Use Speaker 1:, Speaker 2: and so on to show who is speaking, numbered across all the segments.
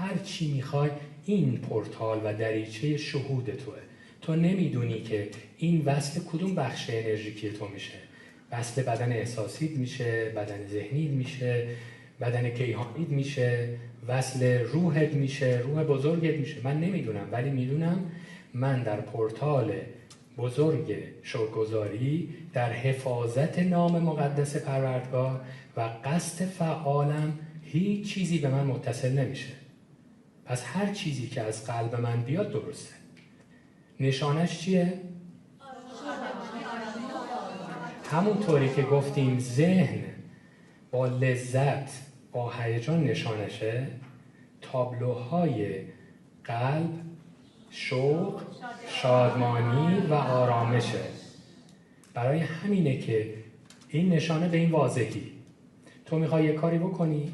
Speaker 1: هر چی میخوای، این پورتال و دریچه شهود توه. تو نمیدونی که این وصل کدوم بخش انرژیکی تو میشه. وصل بدن احساسیت میشه، بدن ذهنیت میشه، بدن کیهانیت میشه، وصل روحت میشه، روح بزرگت میشه. من نمیدونم، ولی میدونم من در پورتال بزرگ شکرگزاری، در حفاظت نام مقدس پروردگار و قصد فعالم، هیچ چیزی به من متصل نمیشه. پس هر چیزی که از قلب من بیاد درسته. نشانش چیه؟ همونطوری که گفتیم ذهن با لذت، با هیجان نشانشه، تابلوهای قلب شوق، شادمانی و آرامشه. برای همینه که این نشانه به این واضحی. تو میخوای یک کاری بکنی،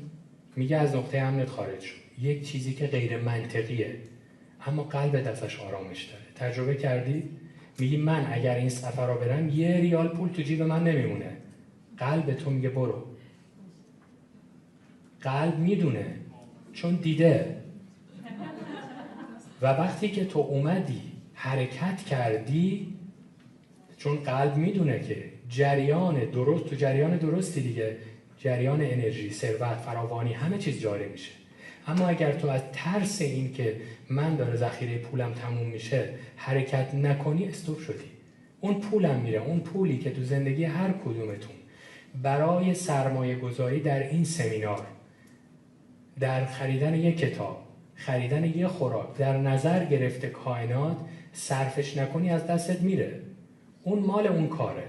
Speaker 1: میگه از نقطه امنت خارج شو. یک چیزی که غیر منطقیه، اما قلب ازش آرامش داره. تجربه کردی؟ میگی من اگر این سفر رو برم 1 ریال پول تو جیب من نمیمونه. قلب تو میگه برو. قلب میدونه، چون دیده. و وقتی که تو اومدی حرکت کردی، چون قلب میدونه که جریان درست، تو جریان درستی دیگه، جریان انرژی، ثروت، فراوانی، همه چیز جاری میشه. اما اگر تو از ترس این که من داره ذخیره پولم تموم میشه حرکت نکنی، استوب شدی. اون پولم میره، اون پولی که تو زندگی هر کدومتون برای سرمایه گذاری در این سمینار، در خریدن یک کتاب، خریدن یک خوراک، در نظر گرفته کائنات، صرفش نکنی از دستت میره. اون مال اون کاره.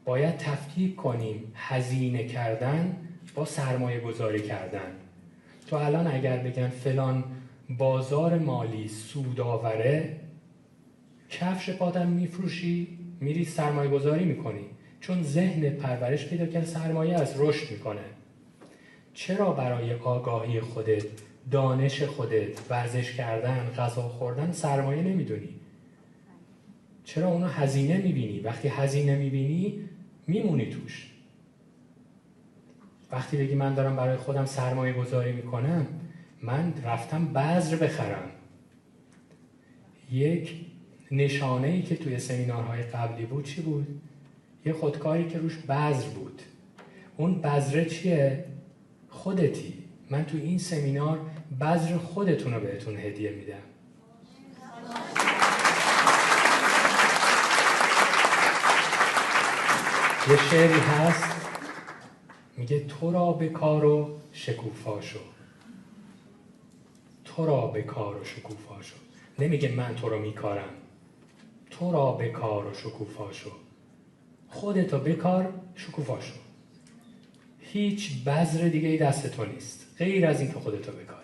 Speaker 1: باید تفکیک کنیم هزینه کردن با سرمایه گذاری کردن. تو الان اگر بگن فلان بازار مالی سودآوره، کفش پاتم میفروشی، میری سرمایه گذاری میکنی، چون ذهن پرورش پیدا کرد، سرمایه از رشد میکنه. چرا برای آگاهی خودت، دانش خودت، ورزش کردن، غذا خوردن سرمایه نمیدونی؟ چرا اونو هزینه میبینی؟ وقتی هزینه میبینی میمونی توش. وقتی بگی من دارم برای خودم سرمایه گذاری میکنم، من رفتم بذر بخرم. یک نشانه‌ای که توی سمینارهای قبلی بود چی بود؟ یه خودکاری که روش بذر بود. اون بذره چیه؟ خودتی. من تو این سمینار بذر خودتون رو بهتون هدیه میدم. یه شعری هست میگه تو را به کار و شکوفا شو. تو را به کار و شکوفا شو. نمیگه من تو رو میکارم. تو را به کار و شکوفا شو. خودتو بکار، شکوفا شو. هیچ بذر دیگه ای دست تو نیست غیر از این که خودتو بکاری.